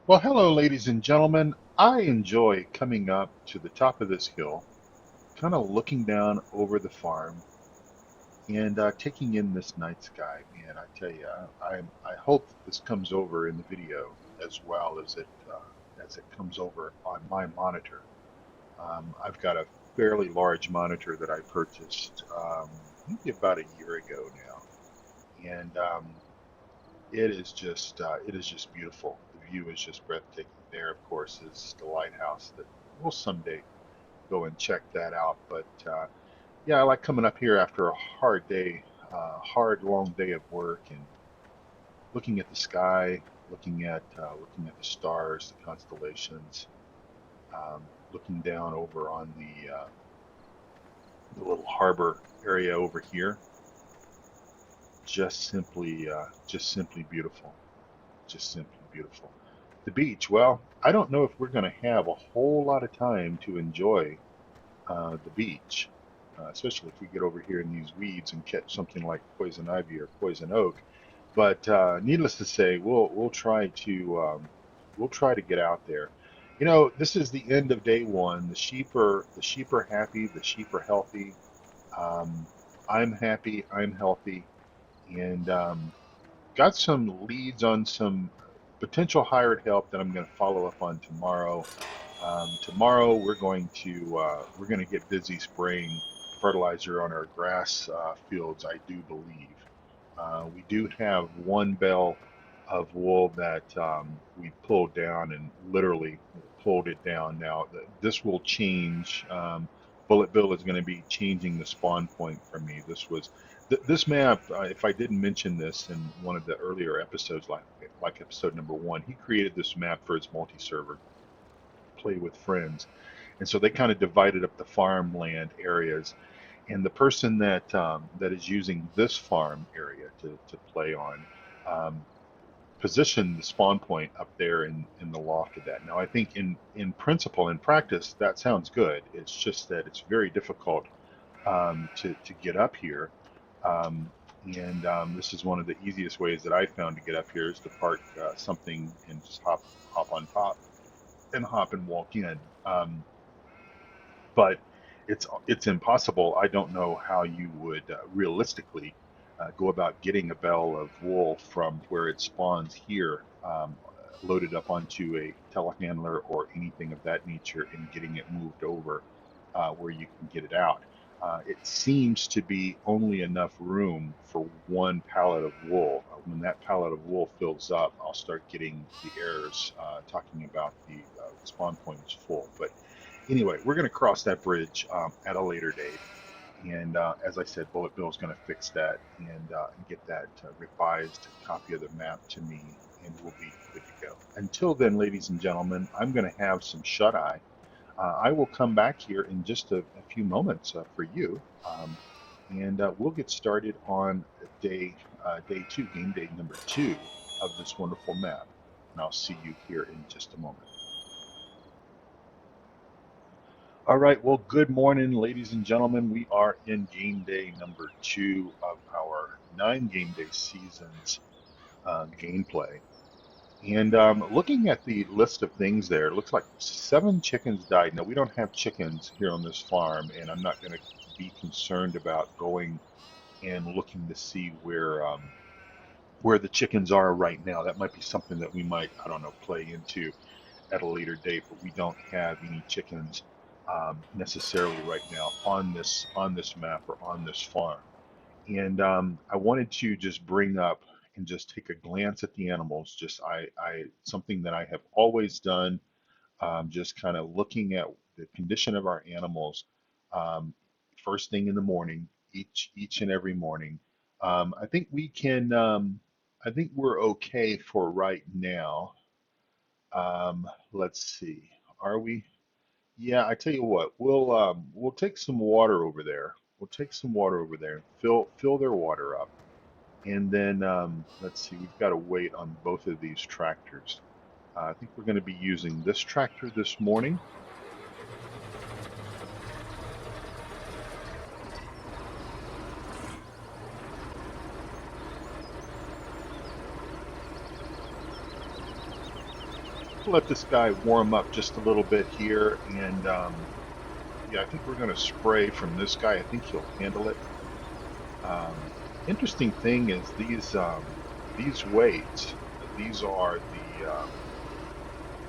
Well, hello, ladies and gentlemen. I enjoy coming up to the top of this hill, kind of looking down over the farm and taking in this night sky. Man, I tell you, I hope that this comes over in the video as well as it comes over on my monitor. I've got a fairly large monitor that I purchased maybe about a year ago now, and it is just beautiful. The view is just breathtaking. There, of course, is the lighthouse that we'll someday go and check that out. But yeah, I like coming up here after a hard day, hard long day of work, and looking at the sky, looking at the stars, the constellations, looking down over on the little harbor area over here. Just simply beautiful. Just simply beautiful. The beach, well, I don't know if we're going to have a whole lot of time to enjoy the beach, especially if we get over here in these weeds and catch something like poison ivy or poison oak. But needless to say, we'll try to get out there. You know, this is the end of day one. The sheep are happy. The sheep are healthy. Um, I'm happy. I'm healthy, and got some leads on some potential hired help that I'm going to follow up on tomorrow. Tomorrow we're going to get busy spraying fertilizer on our grass fields. I do believe we do have one bale of wool that we pulled down and literally pulled it down. Now this will change. BulletBill is going to be changing the spawn point for me. This map. If I didn't mention this in one of the earlier episodes, like episode number one, he created this map for his multi-server play with friends, and so they kind of divided up the farmland areas. And the person that is using this farm area to play on um, positioned the spawn point up there in the loft of that. Now, I think in principle, in practice, that sounds good. It's just that it's very difficult to get up here. Um, and this is one of the easiest ways that I found to get up here is to park something and just hop on top and hop and walk in. But it's impossible. I don't know how you would realistically go about getting a bale of wool from where it spawns here, loaded up onto a telehandler or anything of that nature, and getting it moved over where you can get it out. It seems to be only enough room for one pallet of wool. When that pallet of wool fills up, I'll start getting the errors talking about the spawn point is full. But anyway, we're going to cross that bridge at a later date. And as I said, Bullet Bill is going to fix that and get that revised copy of the map to me, and we'll be good to go. Until then, ladies and gentlemen, I'm going to have some shut eye. I will come back here in just a few moments for you, and we'll get started on day two, game day number two of this wonderful map. And I'll see you here in just a moment. All right, well, good morning, ladies and gentlemen. We are in game day number two of our 9 game day seasons gameplay. And looking at the list of things there, it looks like 7 chickens died. Now, we don't have chickens here on this farm, and I'm not going to be concerned about going and looking to see where the chickens are right now. That might be something that we might, I don't know, play into at a later date, but we don't have any chickens necessarily right now on this map or on this farm. And I wanted to just bring up and just take a glance at the animals. Just I something that I have always done. Just kind of looking at the condition of our animals first thing in the morning, each and every morning. I think we can. I think we're okay for right now. Let's see. Are we? Yeah, I tell you what, we'll take some water over there. We'll take some water over there, fill their water up, and then let's see. We've got to wait on both of these tractors. I think we're going to be using this tractor this morning. to let this guy warm up just a little bit here, and yeah, I think we're going to spray from this guy. I think he'll handle it. Um, Interesting thing is these weights. These are the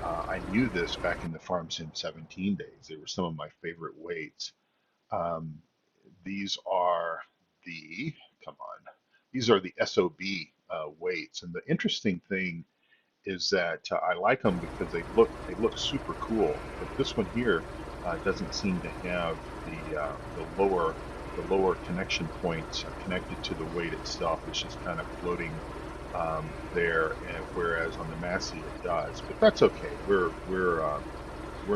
I knew this back in the Farm Sim 17 days. They were some of my favorite weights. Um, these are the come on. These are the SOB weights, and the interesting thing is that I like them because they look super cool. But this one here doesn't seem to have the lower connection points connected to the weight itself. It's just kind of floating there, and whereas on the Massey it does. But that's okay. We're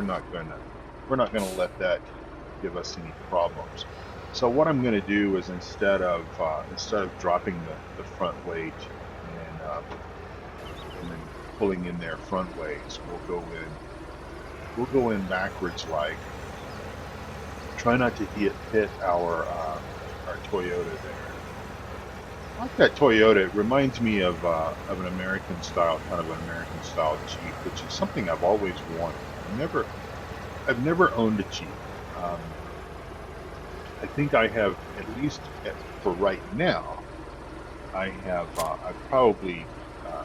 not gonna let that give us any problems. So what I'm going to do is instead of dropping the front weight and then pulling in their front weights, we'll go in backwards like. Try not to hit our Toyota there. I like that Toyota. It reminds me of an American style, kind of an American style Jeep, which is something I've always wanted. I've never owned a Jeep. Um, I think I have at least for right now. Uh,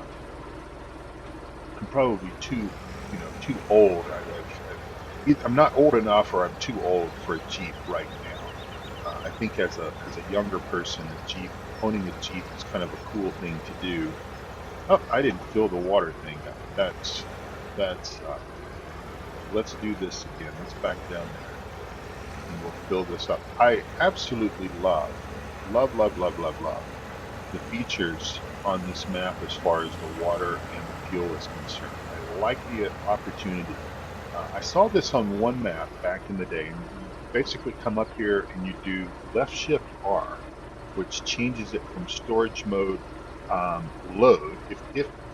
I'm probably too old. I'm not old enough, or I'm too old for a Jeep right now. I think as a younger person, owning a Jeep is kind of a cool thing to do. Oh, I didn't fill the water thing up. That's. Let's do this again. Let's back down there, and we'll fill this up. I absolutely love the features on this map as far as the water and the fuel is concerned. I like the opportunity. I saw this on one map back in the day, and you basically come up here and you do left shift R, which changes it from storage mode load.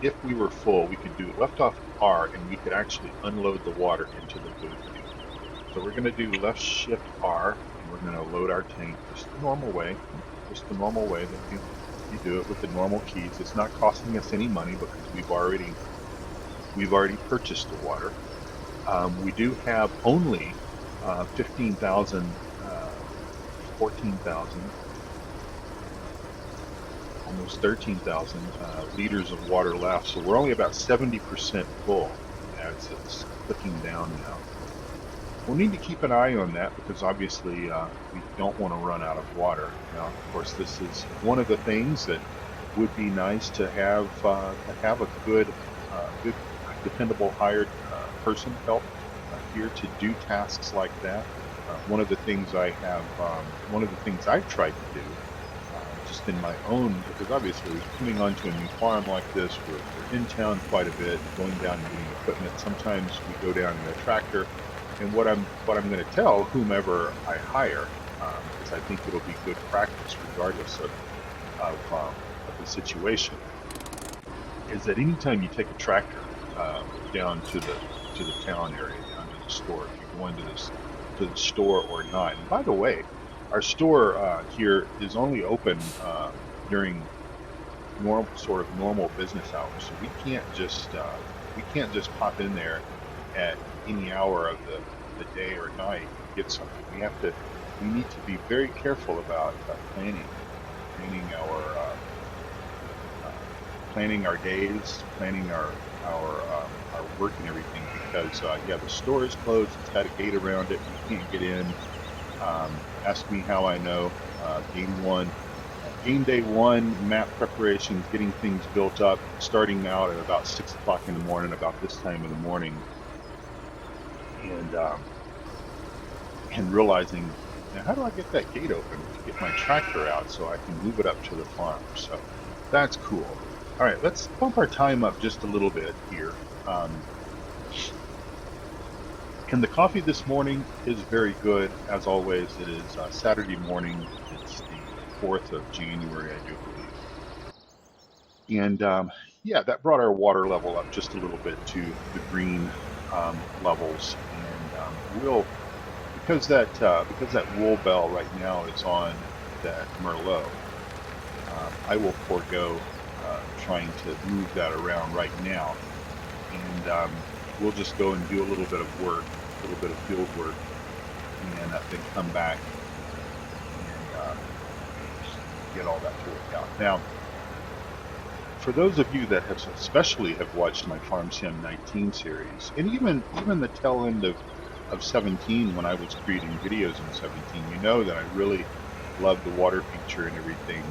If we were full, we could do left off R, and we could actually unload the water into the booth. So we're going to do left shift R, and we're going to load our tank just the normal way that you do it with the normal keys. It's not costing us any money because we've already purchased the water. We do have only 15,000, 14,000, almost 13,000 liters of water left. So we're only about 70% full as it's clicking down now. We'll need to keep an eye on that because obviously we don't want to run out of water. Now, of course, this is one of the things that would be nice to have a good, dependable hired person help here to do tasks like that. One of the things I've tried to do, just in my own, because obviously coming onto a new farm like this, we're in town quite a bit, going down and getting equipment. Sometimes we go down in a tractor, and what I'm going to tell whomever I hire, because I think it'll be good practice regardless of the situation, is that anytime you take a tractor down to the town area, down to the store, if you're going to the store or not. And by the way, our store here is only open during normal business hours, so we can't just pop in there at any hour of the day or night and get something. We need to be very careful about planning our days, planning our work and everything, because yeah, the store is closed. It's got a gate around it. You can't get in. Ask me how I know. Game day one, map preparations, getting things built up, starting out at about 6 o'clock in the morning, about this time in the morning, and realizing, now how do I get that gate open to get my tractor out so I can move it up to the farm? So that's cool. All right, let's bump our time up just a little bit here. And the coffee this morning is very good, as always. It is Saturday morning. It's the 4th of January, I do believe. And yeah, that brought our water level up just a little bit to the green levels. And because that wool bell right now is on that Merlot, I will forego trying to move that around right now. And we'll just go and do a little bit of work, a little bit of field work, and then come back and get all that to work out. Now, for those of you that have especially have watched my Farm Sim 19 series, and even the tail end of 17 when I was creating videos in 17, you know that I really love the water feature and everything.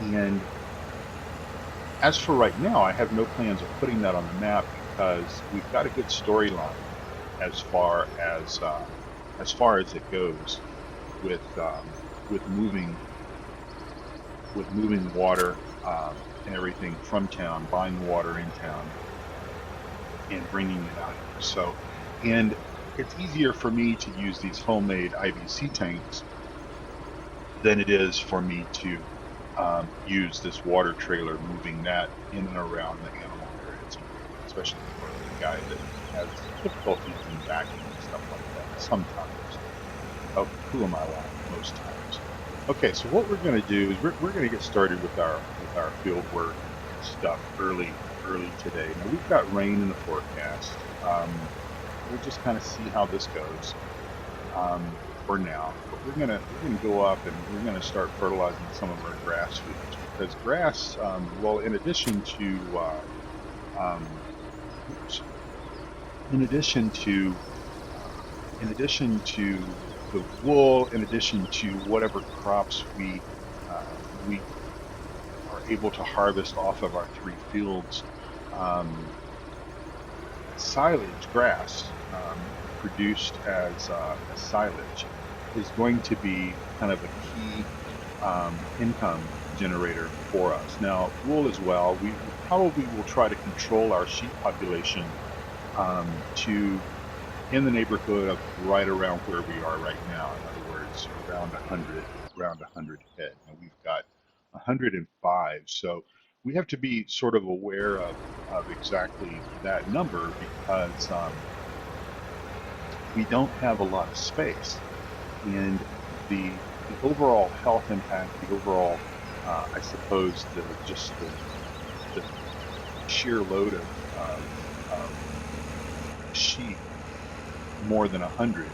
And as for right now, I have no plans of putting that on the map because we've got a good storyline as far as it goes with moving water and everything from town, buying water in town, and bringing it out here. So, and it's easier for me to use these homemade IBC tanks than it is for me to use this water trailer, moving that in and around the animal areas, especially for the guy that has difficulties in backing and stuff like that sometimes. Oh, who am I lying? Most times. Okay, so what we're going to do is we're going to get started with our field work stuff early today. Now we've got rain in the forecast. We'll just kind of see how this goes for now. But we're gonna go up and we're gonna start fertilizing some of our grass fields, because grass, well, in addition to the wool, in addition to whatever crops we are able to harvest off of our 3 fields, silage grass produced as silage is going to be kind of a key income generator for us. Now, wool as well. We probably will try to control our sheep population to in the neighborhood of right around where we are right now. In other words, around 100 head. Now we've got 105, so we have to be sort of aware of exactly that number, because we don't have a lot of space, and the overall health impact, the overall, I suppose, the sheer load of sheep more than 100.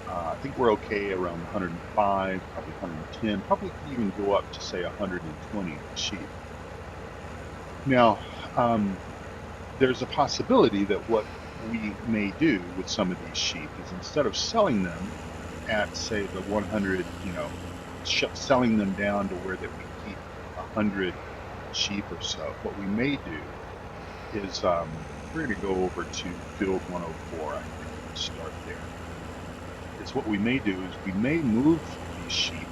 I think we're okay around 105, probably 110, probably even go up to say 120 sheep. Now, there's a possibility that what we may do with some of these sheep is, instead of selling them at, say, the 100, selling them down to where that we keep 100 sheep or so, what we may do is we're going to go over to field 104. I think we'll start there. Is what we may do is we may move these sheep.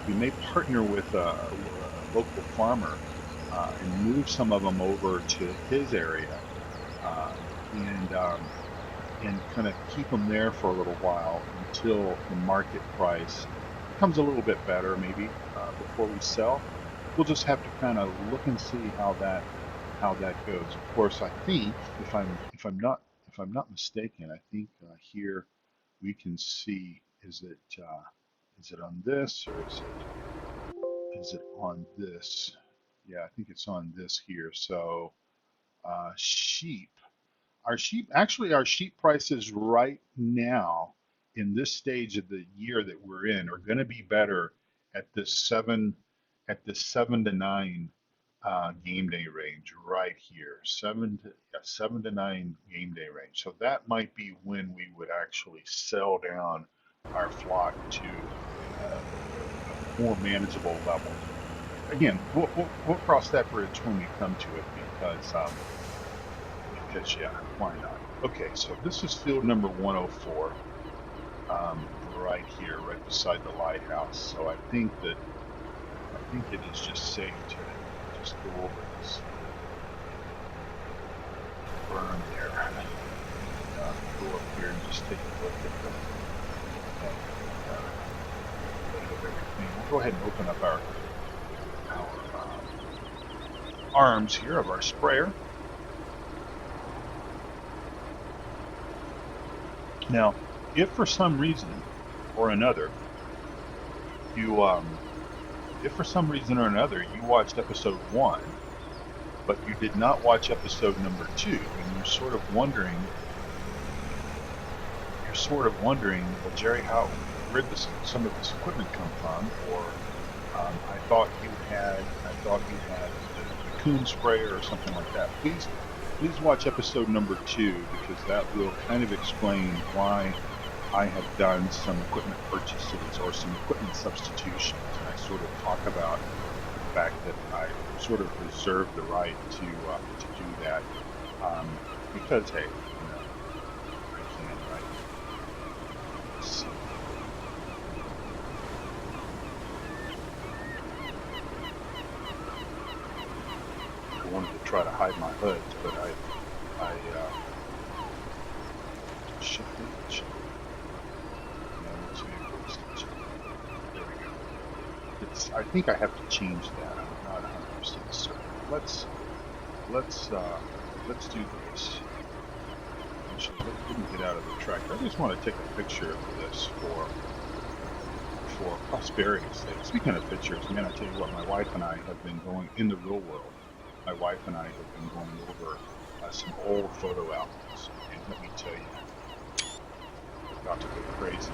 We may partner with a local farmer and move some of them over to his area, and kind of keep them there for a little while until the market price becomes a little bit better, maybe before we sell. We'll just have to kind of look and see how that goes. Of course, I think if I'm not mistaken, I think here we can see, is it on this, or is it on this? Yeah, I think it's on this here. So sheep. Our sheep prices right now in this stage of the year that we're in are going to be better at this 7 to 9 game day range right here. 7 to 9 game day range. So that might be when we would actually sell down our flock to a more manageable level. Again, we'll cross that bridge when we come to it, because yeah, why not? Okay, so this is field number 104, right here, right beside the lighthouse. So I think it is just safe to just go over this berm there. Go up here and just take a look at the of everything. We'll go ahead and open up our arms here of our sprayer. Now, if for some reason or another you watched episode 1 but you did not watch episode number 2, and you're sort of wondering, well, Jerry, where did some of this equipment come from? Or I thought you had the coon sprayer or something like that. Please watch episode number 2, because that will kind of explain why I have done some equipment purchases or some equipment substitutions. And I sort of talk about the fact that I sort of reserve the right to do that, because hey, I can, right? Let's see. I wanted to try to hide my hoods, but I shift it. There we go. I think I have to change that. I'm not 100% certain. Let's do this. Actually, let me get out of the tractor. I just want to take a picture of this for posterity's sake. Speaking of pictures, man, I tell you what, my wife and I have been going in the real world. My wife and I have been going over some old photo albums, and let me tell you, it's about to go crazy.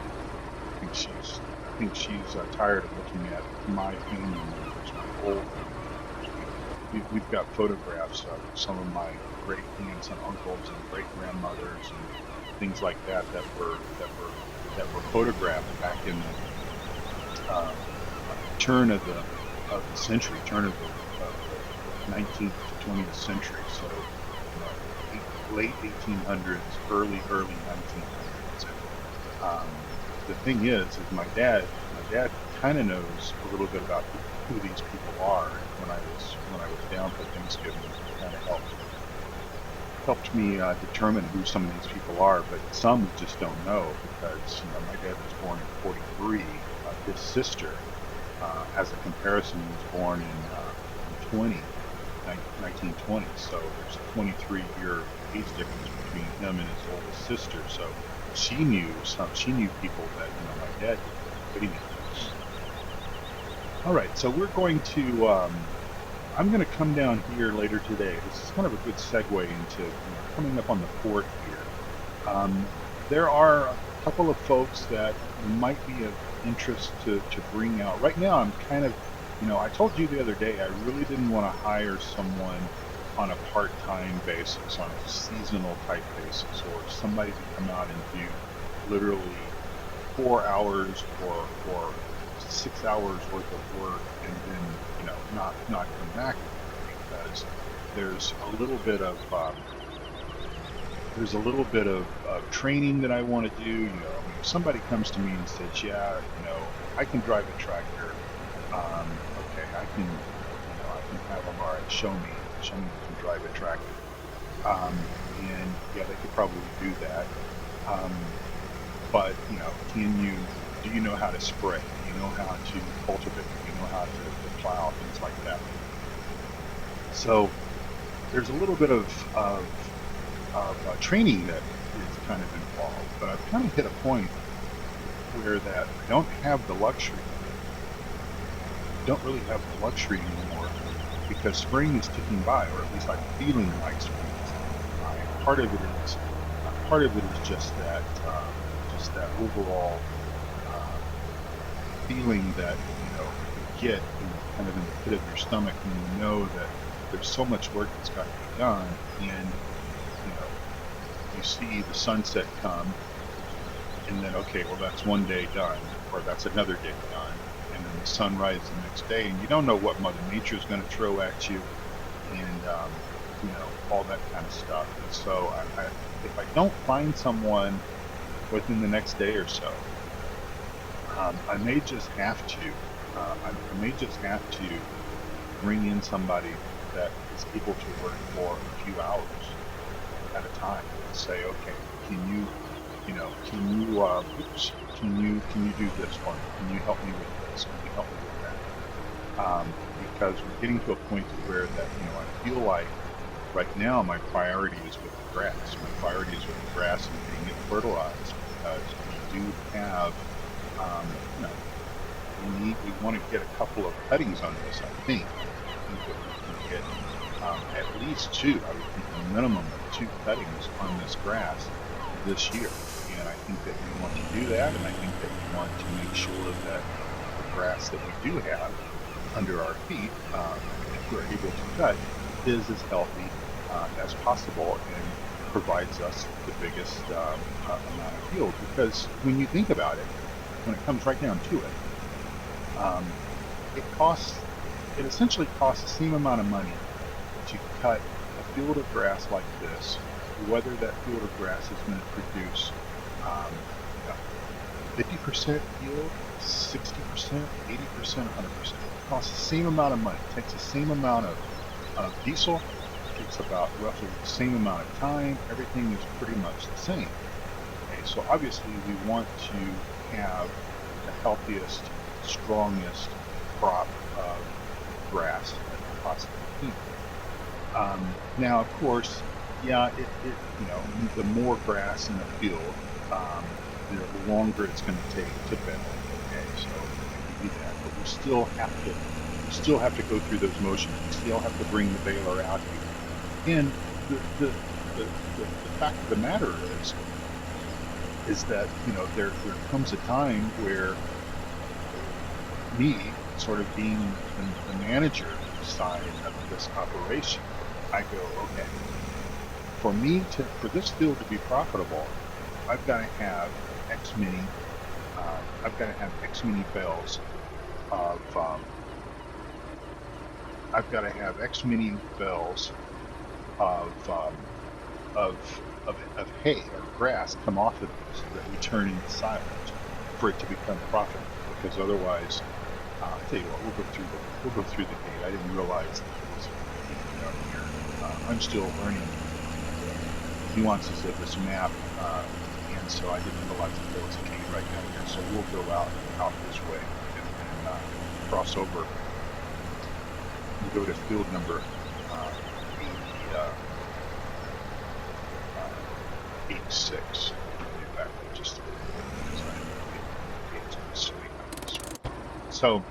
I think she's tired of looking at my family members, my old family members. We've got photographs of some of my great aunts and uncles and great grandmothers and things like that were photographed back in the turn of the century, turn of the 19th to 20th century. So late 1800s, early 1900s. The thing is my dad kind of knows a little bit about who these people are. When I was down for Thanksgiving, it kind of helped me determine who some of these people are. But some we just don't know, because my dad was born in 43. His sister, as a comparison, was born in 1920. So there's a 23-year age difference between him and his oldest sister. So she knew people that my dad did. All right, so we're going to I'm going to come down here later today. This is kind of a good segue into coming up on the port here. There are a couple of folks that might be of interest to bring out. Right now, I'm kind of, I told you the other day, I really didn't want to hire someone on a part-time basis, on a seasonal type basis, or somebody to come out and do literally 4 hours or 6 hours worth of work and then not come back, because there's a little bit of training that I want to do. If somebody comes to me and says, yeah, I can drive a tractor, okay, I can have them, all right, show me you can drive a tractor, and yeah, they could probably do that, but do you know how to spray? Do you know how to cultivate? Do you know how to plow? Things like that. So there's a little bit of training that is kind of involved, but I've kind of hit a point where that I don't have the luxury. Don't really have the luxury anymore, because spring is ticking by, or at least I'm feeling like spring is ticking by. And part of it is just that overall feeling that you get kind of in the pit of your stomach when you know that there's so much work that's got to be done, and you see the sunset come, and then okay, well, that's one day done, or that's another day done, and then the sunrise the next day, and you don't know what Mother Nature is going to throw at you, and all that kind of stuff. And so if I don't find someone within the next day or so, I may just have to bring in somebody that is able to work for a few hours at a time, and say, okay, can you do this for me? Can you help me with this? Can you help me with that? Because we're getting to a point where that I feel like right now my priority is with the grass. My priority is with the grass and getting it fertilized, because we do have we want to get a couple of cuttings on this. I think that we can get at least two. I would think a minimum of two cuttings on this grass this year. And I think that we want to do that, and I think that we want to make sure that the grass that we do have under our feet, if we're able to cut, is as healthy as possible and provides us the biggest amount of yield. Because when you think about it, when it comes right down to it, it essentially costs the same amount of money to cut a field of grass like this, whether that field of grass is going to produce 50% yield, 60%, 80%, 100%. It costs the same amount of money. It takes the same amount of diesel. It takes about roughly the same amount of time. Everything is pretty much the same. Okay, so obviously we want to have the healthiest, strongest crop of grass that we possibly can. Now, of course, yeah, the more grass in the field, the longer it's going to take to bend. Okay, so we do that, but we still have to go through those motions. We still have to bring the baler out here. And the fact of the matter is that there comes a time where me, sort of being the manager side of this operation, I go, okay, for this field to be profitable, I've got to have X many bales of I've got to have X many bales of hay or grass come off of this that we turn into silage for it to become profitable. Because otherwise, I'll tell you what, we'll go through the gate. I didn't realize that there was a gate down here. I'm still learning the nuances of this map, and so I didn't realize that there was a gate right down here. So we'll go out this way and cross over and go to field number 86. Back just a little bit because I get to the swing. So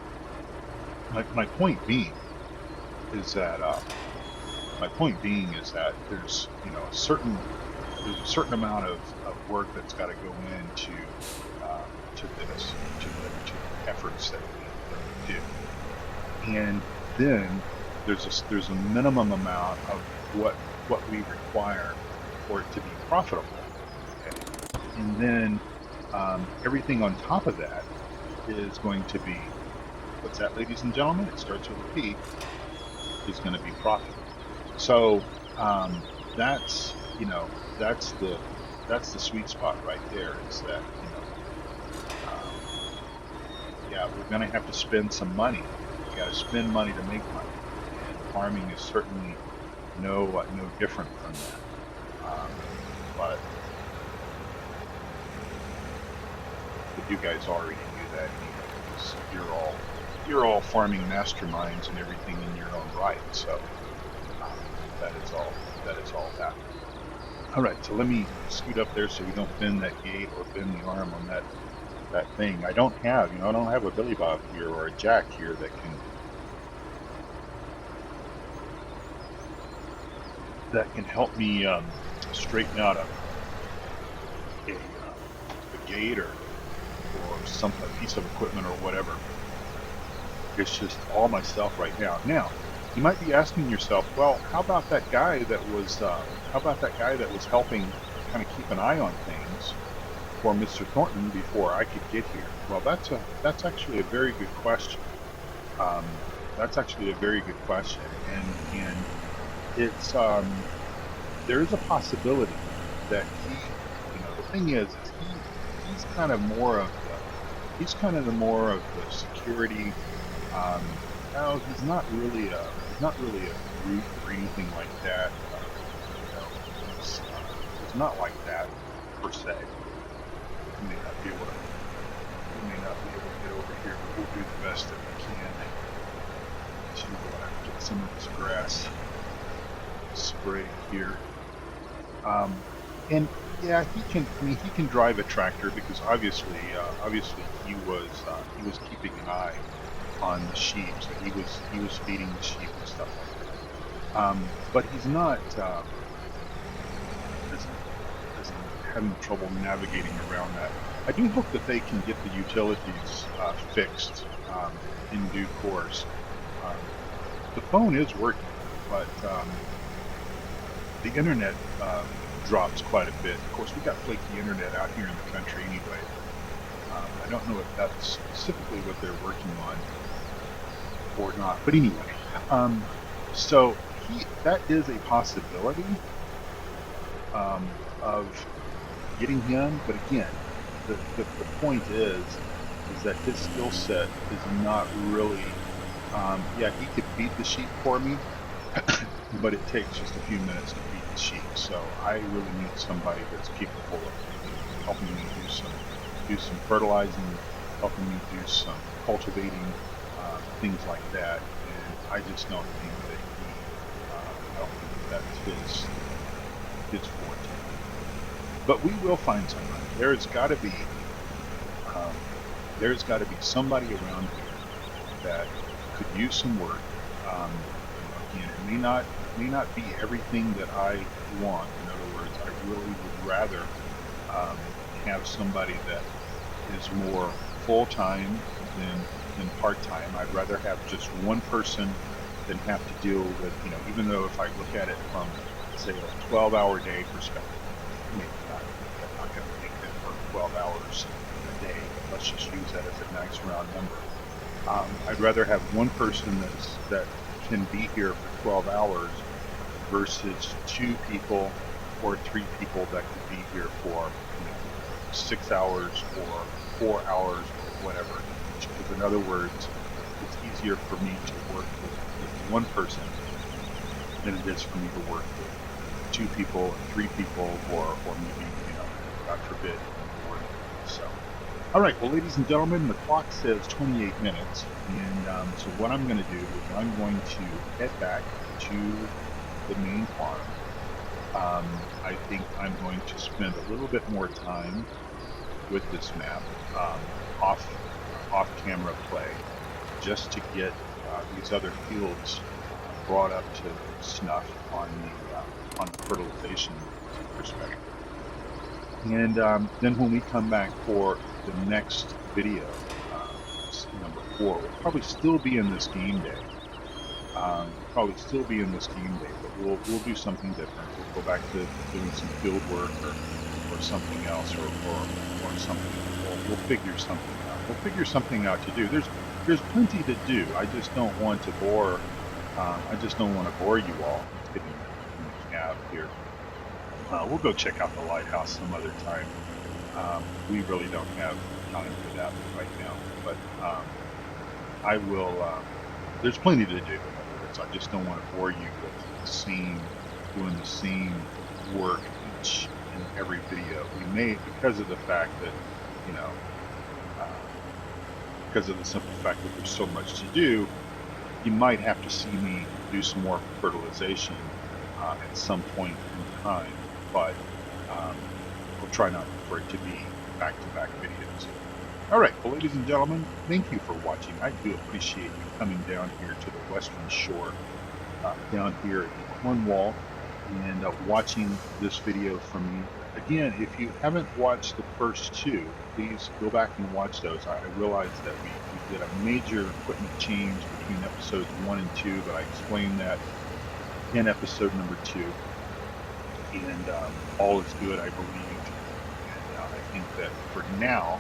my point being is that there's a certain amount of work that's got to go into to the efforts that we do, and then there's a minimum amount of what we require for it to be profitable. Okay? And then everything on top of that is going to be, what's that, ladies and gentlemen? It starts with a P, is going to be profitable. So that's the sweet spot right there, is that we're going to have to spend some money. We got to spend money to make money, and farming is certainly no different from that. But you guys already knew that anyway, because you're all farming masterminds and everything in your own right. So that is all that. All right, so let me scoot up there so we don't bend that gate or bend the arm on that thing. I don't have a Billy Bob here or a jack here that can help me straighten out a gate or a piece of equipment or whatever. It's just all myself right now. Now, you might be asking yourself, well, how about that guy that was helping kind of keep an eye on things for Mr. Thornton before I could get here? Well, that's actually a very good question. And it's there is a possibility that he, the thing is he's kind of more of the security. No, he's not really a brute or anything like that. He's not like that per se. We may not be able to get over here, but we'll do the best that we can to get some of this grass sprayed here. And yeah, he can drive a tractor, because obviously he was keeping an eye on the sheep, so he was feeding the sheep and stuff like But he's not isn't having trouble navigating around that. I do hope that they can get the utilities fixed in due course. Um, the phone is working, but the internet drops quite a bit. Of course, we got flaky internet out here in the country anyway. I don't know if that's specifically what they're working on or not. But anyway, so that is a possibility of getting him. But again, the point is that his skill set is not really. Yeah, he could feed the sheep for me, but it takes just a few minutes to feed the sheep. So I really need somebody that's capable of helping me do some fertilizing, helping me do some cultivating, things like that. And I just don't think that I don't think that's his forte. But we will find somebody. Um, there's got to be somebody around here that could use some work. Again, it may not be everything that I want. In other words, I really would rather have somebody that is more full time than part time. I'd rather have just one person than have to deal with, even though if I look at it from, say, a 12-hour day perspective, maybe not, I'm not going to make that for 12 hours a day, but let's just use that as a nice round number. I'd rather have one person that can be here for 12 hours versus two people or three people that could be here for 6 hours or 4 hours or whatever. Because in other words, it's easier for me to work with one person than it is for me to work with two people or three people or maybe, God forbid, more. So, all right, well, ladies and gentlemen, the clock says 28 minutes. And so what I'm going to do is I'm going to head back to the main farm. I think I'm going to spend a little bit more time with this map off camera play, just to get these other fields brought up to snuff on the fertilization perspective. And then when we come back for the next video, number 4, we'll probably still be in this game day. But we'll do something different. We'll go back to doing some field work or something else or something. We'll figure something out. We'll figure something out to do. There's plenty to do. I just don't want to bore. I just don't want to bore you all getting in the cab here. We'll go check out the lighthouse some other time. We really don't have time for that right now. But I will. There's plenty to do. In other words, I just don't want to bore you with doing the same work each and every video. We may, because of the fact that, because of the simple fact that there's so much to do, you might have to see me do some more fertilization at some point in time. But we'll try not for it to be back-to-back videos. All right, well, ladies and gentlemen, thank you for watching. I do appreciate you coming down here to the Western Shore, down here in Cornwall, and watching this video from me. Again, if you haven't watched the first two, please go back and watch those. I realized that we did a major equipment change between episodes 1 and 2, but I explained that in episode number 2. And all is good, I believe. And I think that for now,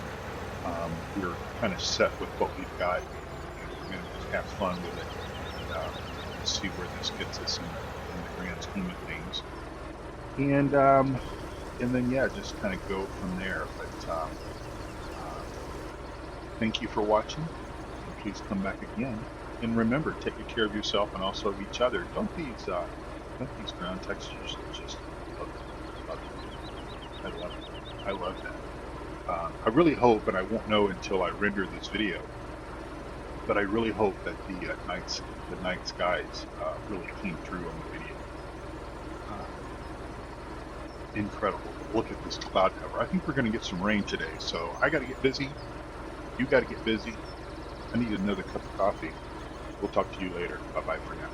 we're kind of set with what we've got. We're going to just have fun with it and see where this gets us in the grand scheme of things. And then, yeah, just kind of go from there. But thank you for watching. And please come back again. And remember, take good care of yourself and also of each other. Don't these ground textures just I love that. I really hope, and I won't know until I render this video, but I really hope that the night skies really came through on the video. Incredible. Look at this cloud cover. I think we're going to get some rain today, so I got to get busy. You got to get busy. I need another cup of coffee. We'll talk to you later. Bye-bye for now.